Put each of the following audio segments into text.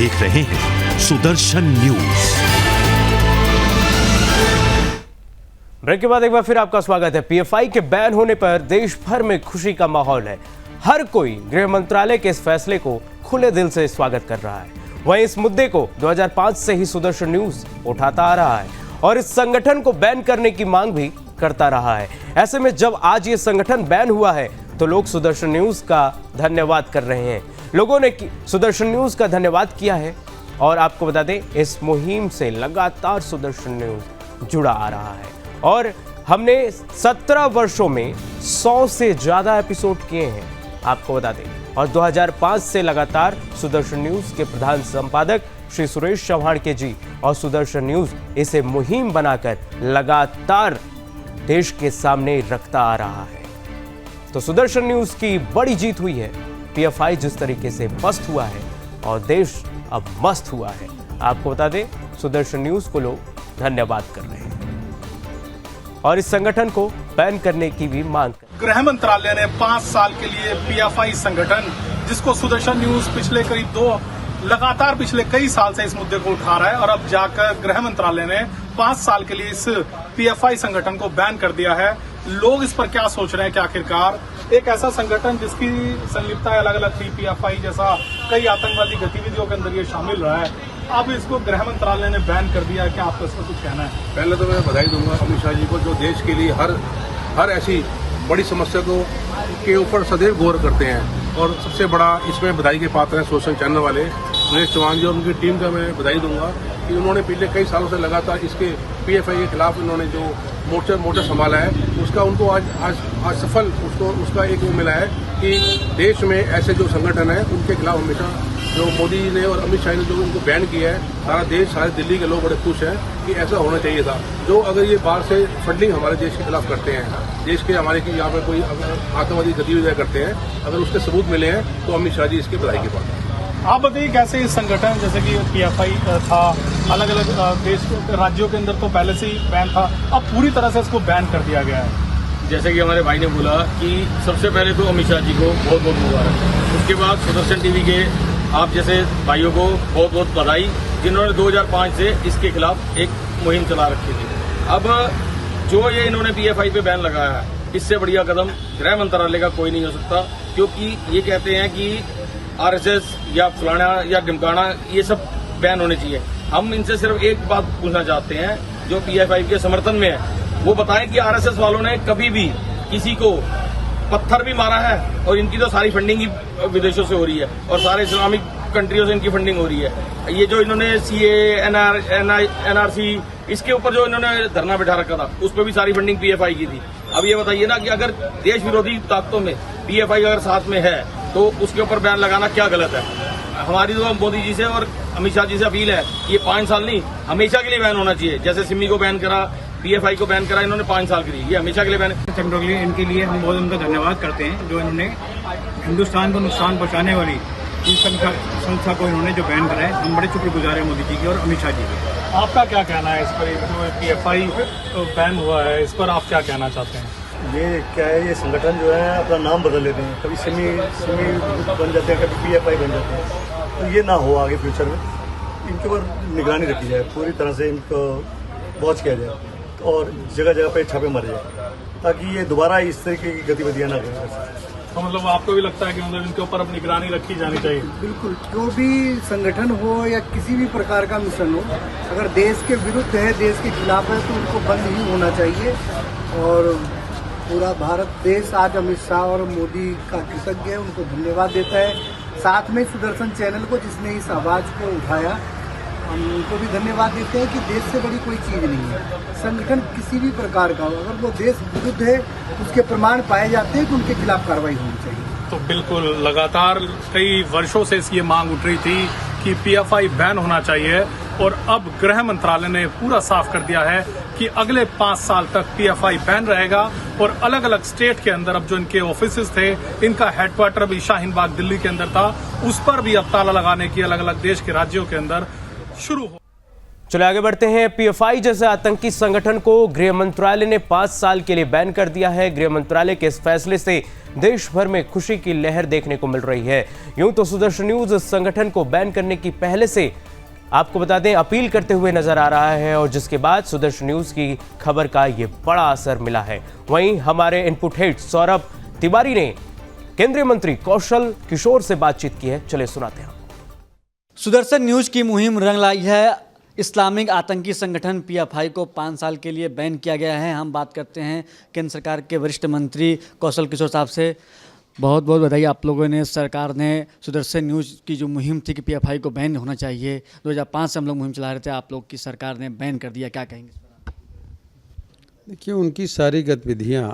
देख रहे हैं सुदर्शन न्यूज। ब्रेक के बाद एक बार फिर आपका स्वागत है। पीएफआई के बैन होने पर देश भर में खुशी का माहौल है। हर कोई गृह मंत्रालय के इस फैसले को खुले दिल से स्वागत कर रहा है। वहीं इस मुद्दे को 2005 से ही सुदर्शन न्यूज उठाता आ रहा है और इस संगठन को बैन करने की मांग भी करता रहा है। ऐसे में जब आज ये संगठन बैन हुआ है तो लोग सुदर्शन न्यूज का धन्यवाद कर रहे हैं। लोगों ने सुदर्शन न्यूज का धन्यवाद किया है और आपको बता दें, इस मुहिम से लगातार सुदर्शन न्यूज जुड़ा आ रहा है और हमने 17 वर्षों में 100 से ज्यादा एपिसोड किए हैं, आपको बता दें। और 2005 से लगातार सुदर्शन न्यूज के प्रधान संपादक श्री सुरेश चौहान के जी और सुदर्शन न्यूज इसे मुहिम बनाकर लगातार देश के सामने रखता आ रहा है। तो सुदर्शन न्यूज की बड़ी जीत हुई है। पीएफआई जिस तरीके से मस्त हुआ है और देश अब मस्त हुआ है, आपको बता दें, सुदर्शन न्यूज को लोग धन्यवाद कर रहे हैं और इस संगठन को बैन करने की भी मांग कर। गृह मंत्रालय ने 5 साल के लिए पीएफआई संगठन, जिसको सुदर्शन न्यूज पिछले कई साल से इस मुद्दे को उठा रहा है, और अब जाकर गृह मंत्रालय ने 5 साल के लिए इस पीएफआई संगठन को बैन कर दिया है। लोग इस पर क्या सोच रहे हैं कि आखिरकार एक ऐसा संगठन जिसकी संलिप्तता अलग अलग थी, पीएफआई जैसा कई आतंकवादी गतिविधियों के अंदर ये शामिल रहा है, अब इसको गृह मंत्रालय ने बैन कर दिया। क्या आपको इस पर कुछ कहना है? पहले तो मैं बधाई दूंगा अमित शाह जी को, जो देश के लिए हर ऐसी बड़ी समस्या के ऊपर सदैव गौर करते हैं। और सबसे बड़ा इसमें बधाई के पात्र हैं सोशल चैनल वाले सुरेश चौहान जी और उनकी टीम का मैं बधाई दूंगा कि उन्होंने पिछले कई सालों से लगातार इसके पीएफआई के खिलाफ इन्होंने जो मोर्चा संभाला है, उसका उनको आज सफल उसका एक वो मिला है कि देश में ऐसे जो संगठन है उनके खिलाफ हमेशा जो मोदी जी ने और अमित शाह ने जो उनको बैन किया है, सारा देश, सारे दिल्ली के लोग बड़े खुश हैं कि ऐसा होना चाहिए था। जो अगर ये बाहर से फंडिंग हमारे देश के खिलाफ करते हैं, देश के हमारे की यहाँ पर कोई आतंकवादी गतिविधियाँ करते हैं, अगर उसके सबूत मिले हैं तो अमित शाह जी इसके बधाई के पात्र हैं। आप बताइए कैसे इस संगठन, जैसे कि पीएफआई था, अलग अलग देश राज्यों के अंदर तो पहले से ही बैन था, अब पूरी तरह से इसको बैन कर दिया गया है। जैसे कि हमारे भाई ने बोला कि सबसे पहले तो अमित शाह जी को बहुत बहुत मुबारक, उसके बाद सुदर्शन टीवी के आप जैसे भाइयों को बहुत बहुत बधाई, जिन्होंने 2005 से इसके खिलाफ एक मुहिम चला रखी थी। अब जो ये इन्होंने पीएफआई पे बैन लगाया है, इससे बढ़िया कदम गृह मंत्रालय का कोई नहीं हो सकता, क्योंकि ये कहते हैं कि आरएसएस या फलाना या ढिमकाना ये सब बैन होने चाहिए। हम इनसे सिर्फ एक बात पूछना चाहते हैं, जो पीएफआई के समर्थन में है, वो बताएं कि आरएसएस वालों ने कभी भी किसी को पत्थर भी मारा है, और इनकी तो सारी फंडिंग ही विदेशों से हो रही है और सारे इस्लामिक कंट्रियों से इनकी फंडिंग हो रही है। ये जो इन्होंने सीए, एनआरसी, इसके ऊपर जो इन्होंने धरना बैठा रखा था, उस पर भी सारी फंडिंग पीएफआई की थी। अब ये बताइए ना कि अगर देश विरोधी ताकतों में पीएफआई अगर साथ में है तो उसके ऊपर बैन लगाना क्या गलत है? हमारी तो मोदी जी से और अमित शाह जी से अपील है, ये 5 साल नहीं, हमेशा के लिए बैन होना चाहिए। जैसे सिमी को बैन करा, पीएफआई को बैन करा, इन्होंने 5 साल के लिए, ये हमेशा के लिए बैन। इनके लिए हम बहुत उनका धन्यवाद करते हैं, जो इन्होंने हिंदुस्तान को नुकसान पहुंचाने वाली इस संस्था को इन्होंने जो बैन करा है, हम बड़े शुक्रगुजार हैं मोदी जी की और अमित शाह जी की। आपका क्या कहना है इस पर? जो पीएफआई बैन हुआ है, इस पर आप क्या कहना चाहते हैं? ये क्या है, ये संगठन जो है अपना नाम बदल लेते हैं, कभी सिमी बन जाते हैं, कभी पीएफआई बन जाते हैं। तो ये ना हो आगे फ्यूचर में, इनके ऊपर निगरानी रखी जाए, पूरी तरह से इनको वॉच किया जाए और जगह जगह पे छापे मारे जाए, ताकि ये दोबारा इस तरीके की गतिविधियां ना करें। तो मतलब आपको भी लगता है कि मतलब इनके ऊपर अब निगरानी रखी जानी चाहिए? बिल्कुल, जो भी संगठन हो या किसी भी प्रकार का मिशन हो, अगर देश के विरुद्ध है, देश के खिलाफ है, तो उनको बंद ही होना चाहिए। और पूरा भारत देश आज अमित शाह और मोदी का कृतज्ञ है, उनको धन्यवाद देता है। साथ में सुदर्शन चैनल को, जिसने इस आवाज़ को उठाया, हम उनको भी धन्यवाद देते हैं कि देश से बड़ी कोई चीज़ नहीं है। संगठन किसी भी प्रकार का हो, अगर वो देश विरुद्ध है, उसके प्रमाण पाए जाते हैं कि उनके खिलाफ कार्रवाई होनी चाहिए। तो बिल्कुल, लगातार कई वर्षों से इसकी मांग उठ रही थी कि पीएफआई बैन होना चाहिए, और अब गृह मंत्रालय ने पूरा साफ कर दिया है कि अगले 5 साल तक पीएफआई बैन रहेगा। और अलग अलग स्टेट के अंदर अब जो इनके ऑफिसेज थे, इनका हेडक्वार्टर भी शाहीन बाग दिल्ली के अंदर था, उस पर भी अब ताला लगाने की अलग अलग देश के राज्यों के अंदर शुरू हो। चलो आगे बढ़ते हैं। पीएफआई जैसे आतंकी संगठन को गृह मंत्रालय ने 5 साल के लिए बैन कर दिया है। गृह मंत्रालय के इस फैसले से देश भर में खुशी की लहर देखने को मिल रही है। यूं तो सुदर्शन न्यूज इस संगठन को बैन करने की पहले से आपको बता दें अपील करते हुए नजर आ रहा है और जिसके बाद सुदर्शन न्यूज की खबर का ये बड़ा असर मिला है। वहीं हमारे इनपुट हेड सौरभ तिवारी ने केंद्रीय मंत्री कौशल किशोर से बातचीत की है। चले सुनाते हैं। सुदर्शन न्यूज की मुहिम रंग लाई है। इस्लामिक आतंकी संगठन पीएफआई को 5 साल के लिए बैन किया गया है। हम बात करते हैं केंद्र सरकार के वरिष्ठ मंत्री कौशल किशोर साहब से। बहुत बहुत बधाई आप लोगों ने, सरकार ने सुदर्शन न्यूज़ की जो मुहिम थी कि पीएफआई को बैन होना चाहिए, 2005 से हम लोग मुहिम चला रहे थे, आप लोग की सरकार ने बैन कर दिया, क्या कहेंगे? देखिए, उनकी सारी गतिविधियाँ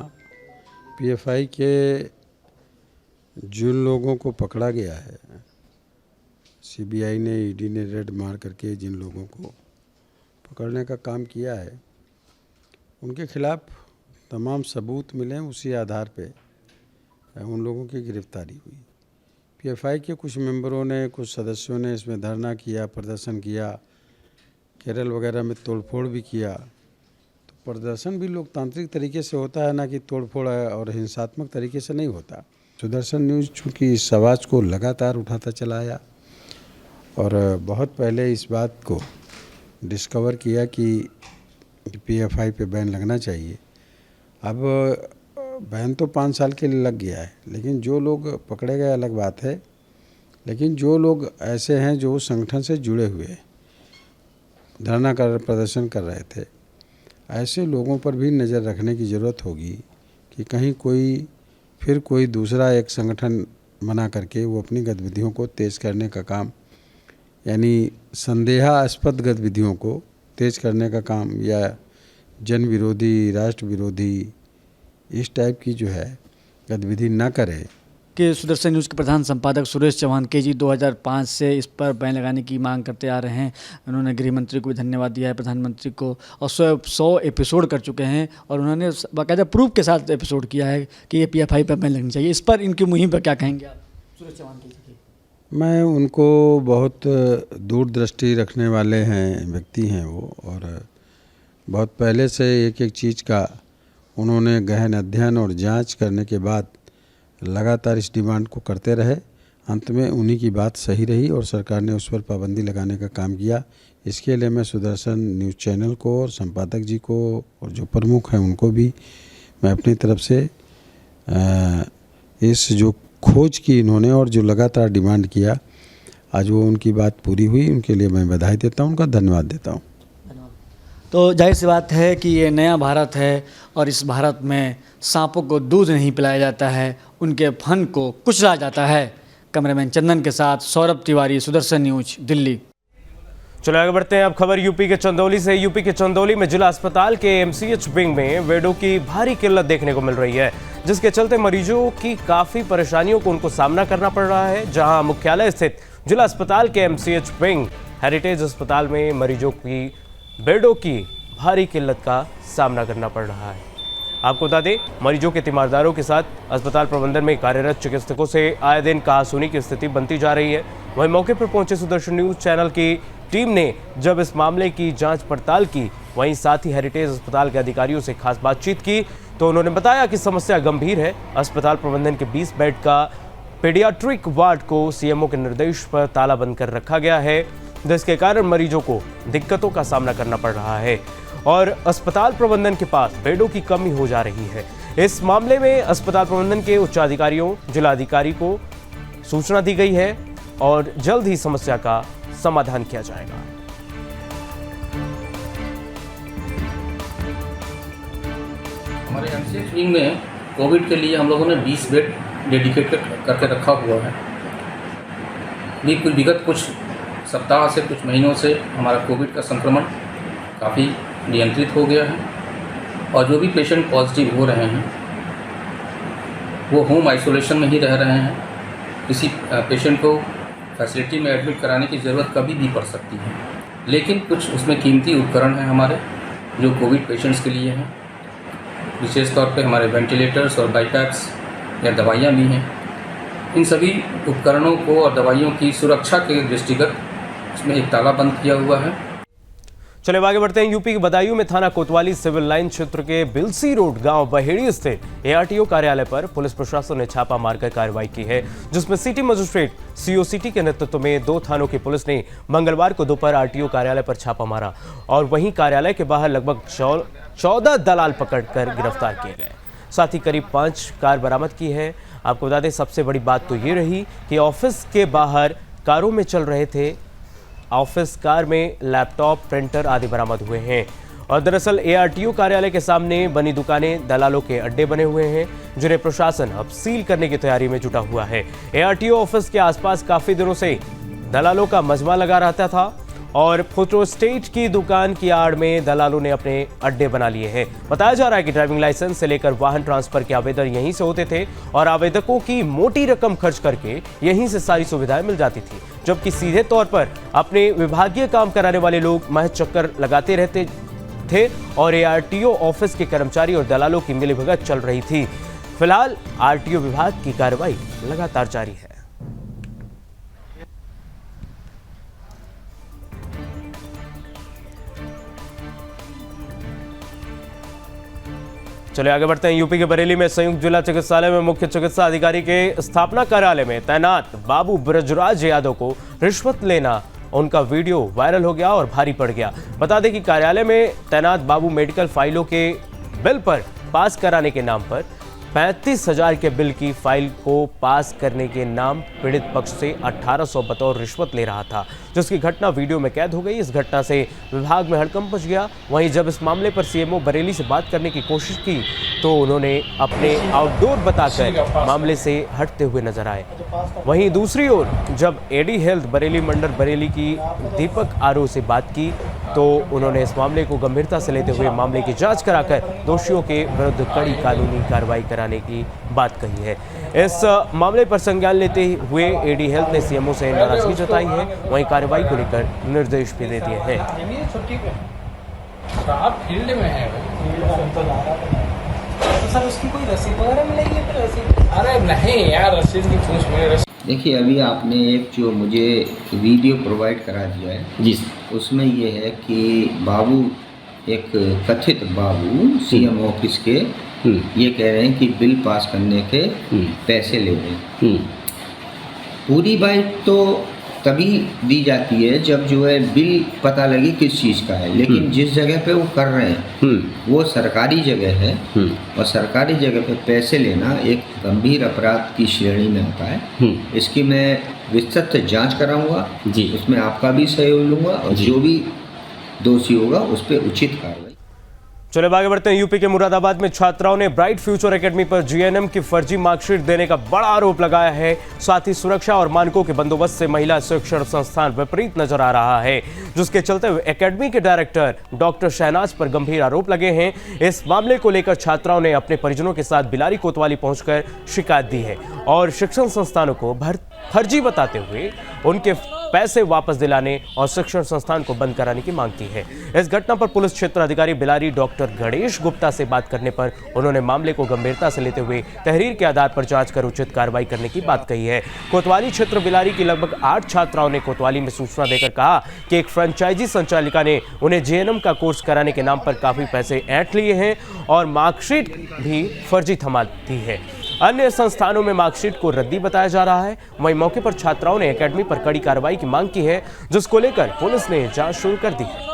पीएफआई के जिन लोगों को पकड़ा गया है, सीबीआई ने, ईडी ने रेड मार करके जिन लोगों को पकड़ने का काम किया है, उनके खिलाफ तमाम सबूत मिले, उसी आधार पे उन लोगों की गिरफ्तारी हुई। पीएफआई के कुछ मेंबरों ने, कुछ सदस्यों ने इसमें धरना किया, प्रदर्शन किया, केरल वगैरह में तोड़फोड़ भी किया। तो प्रदर्शन भी लोकतांत्रिक तरीके से होता है, ना कि तोड़फोड़ और हिंसात्मक तरीके से नहीं होता। सुदर्शन न्यूज़ चूँकि इस आवाज़ को लगातार उठाता चला आया और बहुत पहले इस बात को डिस्कवर किया कि पीएफआई पे बैन लगना चाहिए। अब बैन तो 5 साल के लिए लग गया है, लेकिन जो लोग पकड़े गए अलग बात है, लेकिन जो लोग ऐसे हैं जो उस संगठन से जुड़े हुए धरना कर प्रदर्शन कर रहे थे, ऐसे लोगों पर भी नज़र रखने की ज़रूरत होगी कि कहीं कोई दूसरा एक संगठन बना करके वो अपनी गतिविधियों को तेज़ करने का काम, यानी संदेहास्पद गतिविधियों को तेज़ करने का काम या जन विरोधी, राष्ट्र विरोधी इस टाइप की जो है गतिविधि ना करे। कि सुदर्शन न्यूज़ के प्रधान संपादक सुरेश चौहान के जी 2005 से इस पर बैन लगाने की मांग करते आ रहे हैं। उन्होंने गृह मंत्री को भी धन्यवाद दिया है, प्रधानमंत्री को, और 100 एपिसोड कर चुके हैं और उन्होंने बाकायदा प्रूफ के साथ एपिसोड किया है कि ये पीएफआई पर बैन लगनी चाहिए। इस पर इनकी मुहिम पर क्या कहेंगे आप? सुरेश चौहान के जी, मैं उनको बहुत दूरदृष्टि रखने वाले हैं, व्यक्ति हैं वो, और बहुत पहले से एक एक चीज़ का उन्होंने गहन अध्ययन और जांच करने के बाद लगातार इस डिमांड को करते रहे। अंत में उन्हीं की बात सही रही और सरकार ने उस पर पाबंदी लगाने का काम किया। इसके लिए मैं सुदर्शन न्यूज़ चैनल को और संपादक जी को और जो प्रमुख हैं उनको भी मैं अपनी तरफ से इस जो खोज की इन्होंने और जो लगातार डिमांड किया, आज वो उनकी बात पूरी हुई, उनके लिए मैं बधाई देता हूँ, उनका धन्यवाद देता हूँ। तो जाहिर सी बात है कि ये नया भारत है और इस भारत में सांपों को दूध नहीं पिलाया जाता है, उनके फन को कुचला जाता है। कैमरामैन चंदन के साथ सौरभ तिवारी, सुदर्शन न्यूज, दिल्ली। चलो आगे बढ़ते हैं। अब खबर यूपी के चंदौली से। यूपी के चंदौली में जिला अस्पताल के एमसीएच विंग में बेडों की भारी किल्लत देखने को मिल रही है, जिसके चलते मरीजों की काफी परेशानियों को उनको सामना करना पड़ रहा है। जहां मुख्यालय स्थित जिला अस्पताल के एमसीएच विंग हेरिटेज अस्पताल में मरीजों की बेडों की भारी किल्लत का सामना करना पड़ रहा है। आपको बता दें, मरीजों के तीमारदारों के साथ अस्पताल प्रबंधन में कार्यरत चिकित्सकों से आए दिन कहासुनी की स्थिति बनती जा रही है। वहीं मौके पर पहुंचे सुदर्शन न्यूज चैनल की टीम ने जब इस मामले की जांच पड़ताल की, वहीं साथ ही हेरिटेज अस्पताल के अधिकारियों से खास बातचीत की, तो उन्होंने बताया कि समस्या गंभीर है। अस्पताल प्रबंधन के 20 बेड का पीडियाट्रिक वार्ड को सीएमओ के निर्देश पर ताला बंद कर रखा गया है, जिसके कारण मरीजों को दिक्कतों का सामना करना पड़ रहा है और अस्पताल प्रबंधन के पास बेडों की कमी हो जा रही है। इस मामले में अस्पताल प्रबंधन के उच्चाधिकारियों, जिलाधिकारी को सूचना दी गई है और जल्द ही समस्या का समाधान किया जाएगा। हमारे एमसीएच विंग में कोविड के लिए हम लोगों ने 20 बेड डेडिकेटेड करके रखा हुआ है। विगत कुछ सप्ताह से, कुछ महीनों से हमारा कोविड का संक्रमण काफ़ी नियंत्रित हो गया है और जो भी पेशेंट पॉजिटिव हो रहे हैं वो होम आइसोलेशन में ही रह रहे हैं। किसी पेशेंट को फैसिलिटी में एडमिट कराने की ज़रूरत कभी भी पड़ सकती है, लेकिन कुछ उसमें कीमती उपकरण हैं हमारे जो कोविड पेशेंट्स के लिए हैं। विशेष तौर पे हमारे वेंटिलेटर्स और बाईपैप्स या दवाइयाँ भी हैं। इन सभी उपकरणों को और दवाइयों की सुरक्षा के दृष्टिगत इसमें एक ताला बंद किया हुआ है। चले आगे बढ़ते हैं। यूपी के बदायूं में थाना कोतवाली सिविल लाइन क्षेत्र के बिलसी रोड गांव बहेड़ी स्थित एआरटीओ कार्यालय पर पुलिस प्रशासन ने छापा मारकर कार्रवाई की है, जिसमें सिटी मजिस्ट्रेट सीओ सिटी के नेतृत्व में 2 थानों की पुलिस ने मंगलवार को दोपहर आरटीओ कार्यालय पर छापा मारा और वहीं कार्यालय के बाहर लगभग 14 दलाल पकड़कर गिरफ्तार किए गए। साथ ही करीब 5 कार बरामद की है। आपको बता दें, सबसे बड़ी बात तो ये रही कि ऑफिस के बाहर कारों में चल रहे थे, ऑफिस कार में लैपटॉप, प्रिंटर आदि बरामद हुए हैं। और दरअसल एआरटीओ कार्यालय के सामने बनी दुकानें दलालों के अड्डे बने हुए हैं, जिन्हें प्रशासन अब सील करने की तैयारी में जुटा हुआ है। एआरटीओ ऑफिस के आसपास काफी दिनों से दलालों का मजमा लगा रहता था और फोटोस्टेट की दुकान की आड़ में दलालों ने अपने अड्डे बना लिए हैं। बताया जा रहा है कि ड्राइविंग लाइसेंस से लेकर वाहन ट्रांसफर के आवेदन यहीं से होते थे और आवेदकों की मोटी रकम खर्च करके यहीं से सारी सुविधाएं मिल जाती थी, जबकि सीधे तौर पर अपने विभागीय काम कराने वाले लोग महज चक्कर लगाते रहते थे और एआरटीओ ऑफिस के कर्मचारी और दलालों की मिलीभगत चल रही थी। फिलहाल आरटीओ विभाग की कार्रवाई लगातार जारी है। चलिए आगे बढ़ते हैं। यूपी के बरेली में संयुक्त जिला चिकित्सालय में मुख्य चिकित्सा अधिकारी के स्थापना कार्यालय में तैनात बाबू ब्रजराज यादव को रिश्वत लेना, उनका वीडियो वायरल हो गया और भारी पड़ गया। बता दें कि कार्यालय में तैनात बाबू मेडिकल फाइलों के बिल पर पास कराने के नाम पर 35,000 के बिल की फाइल को पास करने के नाम पीड़ित पक्ष से 1800 बतौर रिश्वत ले रहा था, जिसकी घटना वीडियो में कैद हो गई। इस घटना से विभाग में हड़कंप मच गया। वहीं जब इस मामले पर सीएमओ बरेली से बात करने की कोशिश की तो उन्होंने अपने आउटडोर बताकर मामले से हटते हुए नजर आए। वहीं दूसरी ओर जब एडी हेल्थ बरेली मंडल बरेली की दीपक आरो से बात की तो उन्होंने इस मामले को गंभीरता से लेते हुए मामले की जांच कराकर दोषियों के विरुद्ध कड़ी कानूनी कार्रवाई कराने की बात कही है। इस मामले पर संज्ञान लेते हुए एडी हेल्थ ने सीएमओ से नाराजगी जताई है। वहीं कार्रवाई को लेकर निर्देश भी दे दिए हैं। फील्ड में है तो सर उसकी कोई रसीद वगैरह मिलेगी? रसीद? अरे नहीं यार, रसीद की पूछ में। देखिए, अभी आपने एक जो मुझे वीडियो प्रोवाइड करा दिया है जी, उसमें ये है कि बाबू, एक कथित बाबू सीएम ऑफिस के ये कह रहे हैं कि बिल पास करने के पैसे ले रहे हैं। पूरी बाइट तो तभी दी जाती है जब जो है बिल पता लगे किस चीज़ का है, लेकिन जिस जगह पे वो कर रहे हैं वो सरकारी जगह है और सरकारी जगह पे पैसे लेना एक गंभीर अपराध की श्रेणी में आता है। इसकी मैं विस्तृत जांच कराऊंगा जी, उसमें आपका भी सहयोग लूंगा और जो भी दोषी होगा उस पर उचित कार्रवाई। चले आगे बढ़ते हैं। यूपी के मुरादाबाद में छात्राओं ने ब्राइट फ्यूचर एकेडमी पर जीएनएम की फर्जी मार्कशीट देने का बड़ा आरोप लगाया है। साथ ही सुरक्षा और मानकों के बंदोबस्त से महिला शिक्षण संस्थान विपरीत नजर आ रहा है, जिसके चलते हुए एकेडमी के डायरेक्टर डॉक्टर शहनाज पर गंभीर आरोप लगे हैं। इस मामले को लेकर छात्राओं ने अपने परिजनों के साथ बिलारी कोतवाली पहुंचकर शिकायत दी है और शिक्षण संस्थानों को फर्जी बताते हुए उनके पैसे वापस दिलाने और शिक्षण संस्थान को बंद कराने की मांग की है। इस घटना पर पुलिस क्षेत्र अधिकारी बिलारी डॉक्टर गणेश गुप्ता से बात करने पर उन्होंने मामले को गंभीरता से लेते हुए तहरीर के आधार पर जांच कर उचित कार्रवाई करने की बात कही है। कोतवाली क्षेत्र बिलारी की लगभग 8 छात्राओं ने कोतवाली में सूचना देकर कहा कि एक फ्रेंचाइजी संचालिका ने उन्हें जेएनएम का कोर्स कराने के नाम पर काफी पैसे ऐंठ लिए हैं और मार्कशीट भी फर्जी थमा दी है। अन्य संस्थानों में मार्कशीट को रद्दी बताया जा रहा है। वहीं मौके पर छात्राओं ने एकेडमी पर कड़ी कार्रवाई की मांग की है, जिसको लेकर पुलिस ने जांच शुरू कर दी है।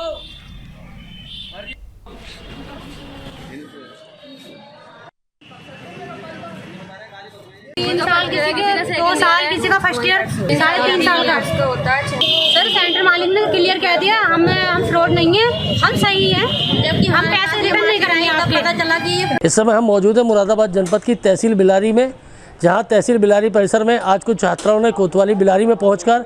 3 साल किसी 2 साल, किसी का फर्स्ट ईयर 3.5 साल का होता है। सर सेंटर मालिक ने क्लियर कह दिया हम फ्रॉड नहीं है, हम सही है, जबकि हम पैसे रिटर्न नहीं कराएंगे। आपको पता चला कि ये इस समय हम मौजूद है मुरादाबाद जनपद की तहसील बिलारी में, जहां तहसील बिलारी परिसर में आज कुछ छात्राओं ने कोतवाली बिलारी में पहुंचकर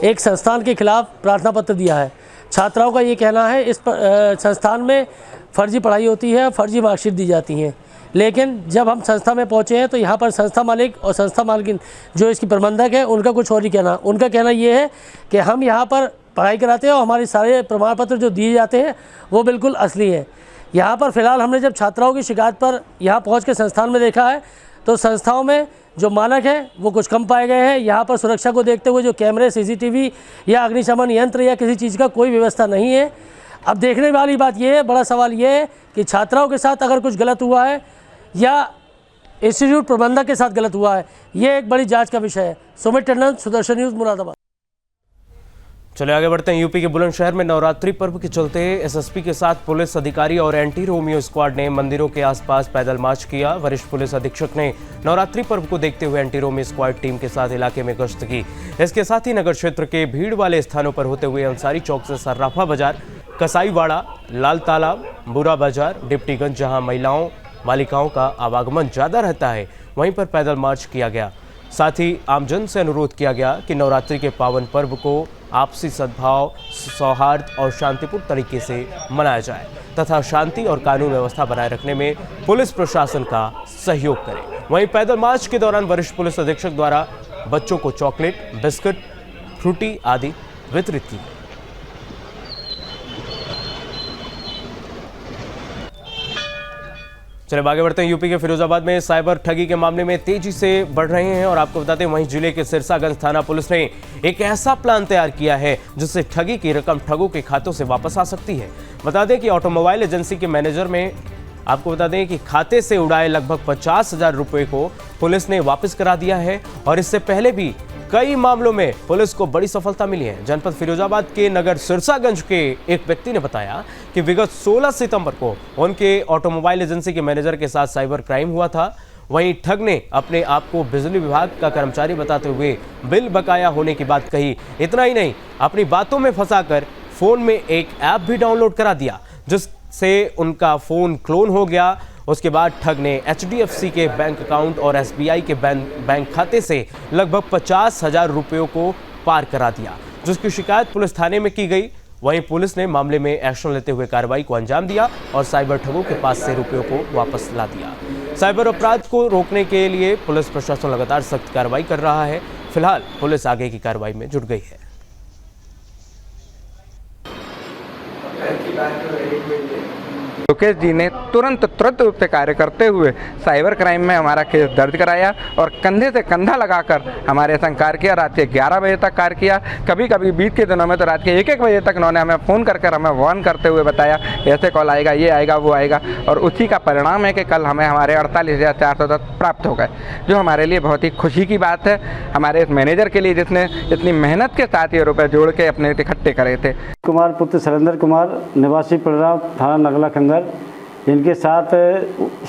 एक संस्थान के खिलाफ प्रार्थना पत्र दिया है। छात्राओं का ये कहना है इस संस्थान में फर्जी पढ़ाई होती है, फर्जी मार्कशीट दी जाती हैं। लेकिन जब हम संस्था में पहुंचे हैं तो यहाँ पर संस्था मालिक और संस्था मालकिन जो इसकी प्रबंधक है उनका कुछ और ही कहना। उनका कहना ये है कि हम यहाँ पर पढ़ाई कराते हैं और हमारे सारे प्रमाण पत्र जो दिए जाते हैं वो बिल्कुल असली हैं। यहाँ पर फ़िलहाल हमने जब छात्राओं की शिकायत पर यहाँ पहुँच के संस्थान में देखा है तो संस्थाओं में जो मानक है वो कुछ कम पाए गए हैं। यहाँ पर सुरक्षा को देखते हुए जो कैमरे, CCTV या अग्निशमन यंत्र या किसी चीज़ का कोई व्यवस्था नहीं है। अब देखने वाली बात ये है, बड़ा सवाल ये है कि छात्राओं के साथ अगर कुछ गलत हुआ है या इंस्टीट्यूट प्रबंधक के साथ गलत हुआ है, ये एक बड़ी जांच का विषय है। सुमित टंडन, सुदर्शन न्यूज़, मुरादाबाद। चलिए आगे बढ़ते हैं। यूपी के बुलंदशहर में नवरात्रि पर्व के चलते एसएसपी के साथ पुलिस अधिकारी और एंटी रोमियो स्क्वाड ने मंदिरों के आसपास पैदल मार्च किया। वरिष्ठ पुलिस अधीक्षक ने नवरात्रि पर्व को देखते हुए एंटी रोमियो स्क्वाड टीम के साथ इलाके में गश्त की। इसके साथ ही नगर क्षेत्र के भीड़ वाले स्थानों पर होते हुए अंसारी चौक से सर्राफा बाजार, कसाईवाड़ा, लाल तालाब, बुरा बाजार, डिप्टीगंज, जहां महिलाओं बालिकाओं का आवागमन ज़्यादा रहता है, वहीं पर पैदल मार्च किया गया। साथ ही आमजन से अनुरोध किया गया कि नवरात्रि के पावन पर्व को आपसी सद्भाव, सौहार्द और शांतिपूर्ण तरीके से मनाया जाए तथा शांति और कानून व्यवस्था बनाए रखने में पुलिस प्रशासन का सहयोग करें। वहीं पैदल मार्च के दौरान वरिष्ठ पुलिस अधीक्षक द्वारा बच्चों को चॉकलेट, बिस्कुट, फ्रूटी आदि वितरित की। चलिए आगे बढ़ते हैं। यूपी के फिरोजाबाद में साइबर ठगी के मामले में तेजी से बढ़ रहे हैं और आपको बताते हैं वहीं जिले के सिरसागंज थाना पुलिस ने एक ऐसा प्लान तैयार किया है जिससे ठगी की रकम ठगों के खातों से वापस आ सकती है। बता दें कि ऑटोमोबाइल एजेंसी के मैनेजर में आपको बता दें कि खाते से उड़ाए लगभग 50,000 रुपए को पुलिस ने वापस करा दिया है और इससे पहले भी कई मामलों में पुलिस को बड़ी सफलता मिली है। जनपद फिरोजाबाद के नगर सिरसागंज के एक व्यक्ति ने बताया कि विगत 16 सितंबर को उनके ऑटोमोबाइल एजेंसी के मैनेजर के साथ साइबर क्राइम हुआ था। वहीं ठग ने अपने आप को बिजली विभाग का कर्मचारी बताते हुए बिल बकाया होने की बात कही। इतना ही नहीं, अपनी बातों में फंसाकर फोन में एक ऐप भी डाउनलोड करा दिया जिससे उनका फोन क्लोन हो गया। उसके बाद ठग ने HDFC के बैंक अकाउंट और SBI के बैंक खाते से लगभग 50,000 रुपयों को पार करा दिया, जिसकी शिकायत पुलिस थाने में की गई। वहीं पुलिस ने मामले में एक्शन लेते हुए कार्रवाई को अंजाम दिया और साइबर ठगों के पास से रुपयों को वापस ला दिया। साइबर अपराध को रोकने के लिए पुलिस प्रशासन लगातार सख्त कार्रवाई कर रहा है। फिलहाल पुलिस आगे की कार्रवाई में जुट गई है। मुकेश जी ने तुरंत रूप से कार्य करते हुए साइबर क्राइम में हमारा केस दर्ज कराया और कंधे से कंधा लगाकर हमारे संग कार्य किया। रात के 11 बजे तक कार्य किया। कभी कभी बीच के दिनों में तो रात के 1-1 बजे तक उन्होंने हमें फ़ोन करके हमें वार्न करते हुए बताया ऐसे कॉल आएगा, ये आएगा, वो आएगा, और उसी का परिणाम है कि कल हमें हमारे 48,410 प्राप्त हो गए, जो हमारे लिए बहुत ही खुशी की बात है। हमारे इस मैनेजर के लिए जिसने इतनी मेहनत के साथ ये रुपये जोड़ के अपने इकट्ठे करे थे। कुमार पुत्र सुरेंद्र कुमार, निवासी पड़राव, थाना नगला खंगर, इनके साथ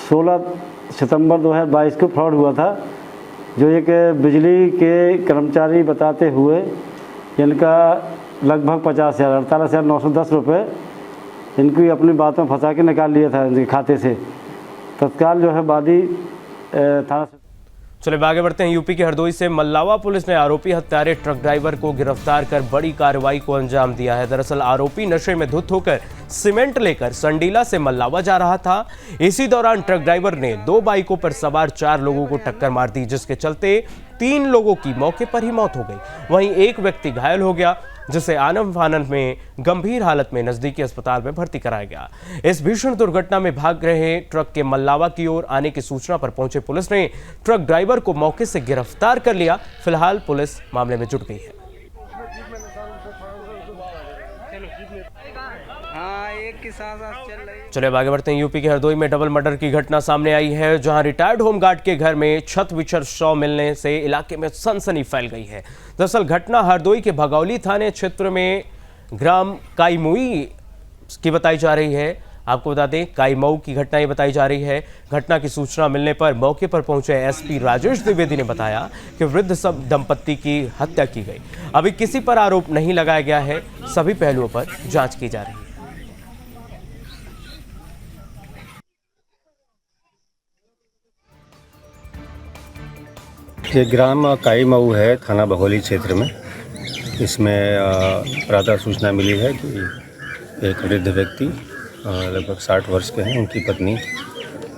16 सितंबर 2022 को फ्रॉड हुआ था, जो एक बिजली के कर्मचारी बताते हुए इनका लगभग 50,000 48,910 रुपये इनकी अपनी बातों फंसा के निकाल लिया था इनके खाते से। तत्काल जो है बादी थाना। चलिए आगे बढ़ते हैं। यूपी के हरदोई से मल्लावा पुलिस ने आरोपी हत्यारे ट्रक ड्राइवर को गिरफ्तार कर बड़ी कार्रवाई को अंजाम दिया है। दरअसल आरोपी नशे में धुत होकर सीमेंट लेकर संडीला से मल्लावा जा रहा था। इसी दौरान ट्रक ड्राइवर ने 2 बाइकों पर सवार 4 लोगों को टक्कर मार दी, जिसके चलते 3 लोगों की मौके पर ही मौत हो गई। वहीं एक व्यक्ति घायल हो गया, जिसे आनंद फानंद में गंभीर हालत में नजदीकी अस्पताल में भर्ती कराया गया। इस भीषण दुर्घटना में भाग रहे ट्रक के मल्लावा की ओर आने की सूचना पर पहुंचे पुलिस ने ट्रक ड्राइवर को मौके से गिरफ्तार कर लिया। फिलहाल पुलिस मामले में जुट गई है। चलिए अब आगे बढ़ते हैं। यूपी के हरदोई में डबल मर्डर की घटना सामने आई है, जहां रिटायर्ड होमगार्ड के घर में छत विचर शव मिलने से इलाके में सनसनी फैल गई है। दरअसल घटना हरदोई के भगौली थाने क्षेत्र में ग्राम काईमुई की बताई जा रही है। आपको बता दें, काईमऊ की घटना ये बताई जा रही है। घटना की सूचना मिलने पर मौके पर पहुंचे एसपी राजेश द्विवेदी ने बताया कि वृद्ध दंपत्ति की हत्या की गई। अभी किसी पर आरोप नहीं लगाया गया है, सभी पहलुओं पर जांच की जा रही है। ये ग्राम काईमऊ है, थाना बघौली क्षेत्र में। इसमें प्रातः सूचना मिली है कि एक वृद्ध व्यक्ति लगभग 60 वर्ष के हैं, उनकी पत्नी,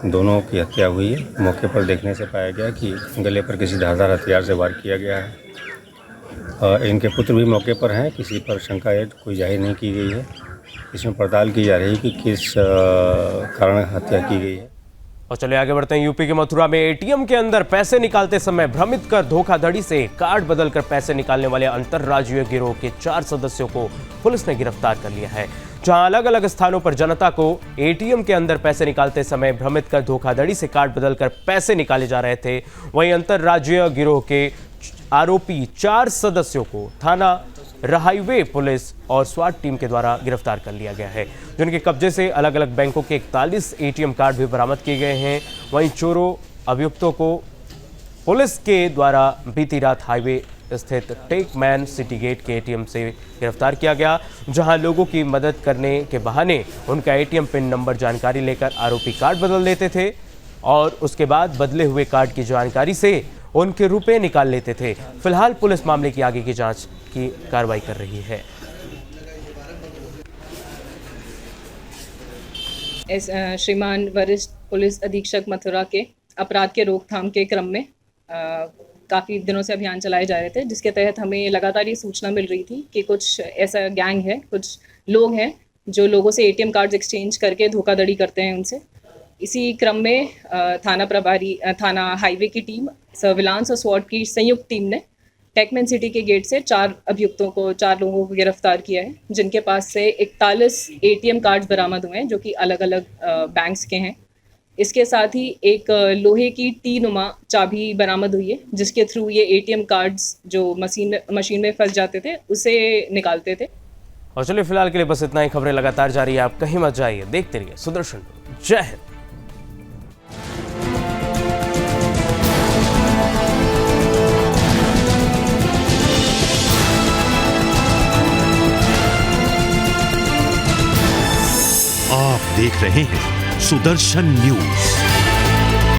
दोनों की हत्या हुई है। मौके पर देखने से पाया गया कि गले पर किसी धारदार हथियार से वार किया गया है। इनके पुत्र भी मौके पर हैं, किसी पर शंका कोई जाहिर नहीं की गई है। इसमें पड़ताल की जा रही है कि किस कारण हत्या की गई है। और चलिए आगे बढ़ते हैं। यूपी के मथुरा में एटीएम के अंदर पैसे निकालते समय भ्रमित कर धोखाधड़ी से कार्ड बदलकर पैसे निकालने वाले अंतर्राज्यीय गिरोह के 4 सदस्यों को पुलिस ने गिरफ्तार कर लिया है। जहां अलग अलग स्थानों पर जनता को एटीएम के अंदर पैसे निकालते समय भ्रमित कर धोखाधड़ी से कार्ड बदलकर पैसे निकाले जा रहे थे, वहीं अंतर्राज्यीय गिरोह के आरोपी 4 सदस्यों को थाना हाईवे पुलिस और स्वाट टीम के द्वारा गिरफ्तार कर लिया गया है, जिनके कब्जे से अलग अलग बैंकों के 41 एटीएम कार्ड भी बरामद किए गए हैं। वहीं चोरों अभियुक्तों को पुलिस के द्वारा बीती रात हाईवे स्थित टेकमैन सिटी गेट के एटीएम से गिरफ्तार किया गया, जहां लोगों की मदद करने के बहाने उनका एटीएम पिन नंबर जानकारी लेकर आरोपी कार्ड बदल लेते थे और उसके बाद बदले हुए कार्ड की जानकारी से उनके रुपए निकाल लेते थे। फिलहाल पुलिस मामले की आगे की जांच की कार्रवाई कर रही है। श्रीमान वरिष्ठ पुलिस अधीक्षक मथुरा के अपराध के रोकथाम के क्रम में काफ़ी दिनों से अभियान चलाए जा रहे थे, जिसके तहत हमें लगातार ये सूचना मिल रही थी कि कुछ ऐसा गैंग है, कुछ लोग हैं जो लोगों से एटीएम कार्ड्स एक्सचेंज करके धोखाधड़ी करते हैं उनसे। इसी क्रम में थाना हाईवे की टीम, सर्विलांस और स्वाट की संयुक्त टीम ने टेकमैन सिटी के गेट से 4 लोगों को गिरफ्तार किया है, जिनके पास से 41 एटीएम कार्ड्स बरामद हुए हैं जो कि अलग अलग बैंक्स के हैं। इसके साथ ही एक लोहे की टी-नुमा चाबी बरामद हुई है, जिसके थ्रू ये एटीएम कार्ड्स जो मशीन में फंस जाते थे उसे निकालते थे। और चलिए फिलहाल के लिए बस इतना ही। खबरें लगातार जारी है, आप कहीं मत जाइए, देखते रहिए सुदर्शन। जय हिंद। आप देख रहे हैं सुदर्शन न्यूज।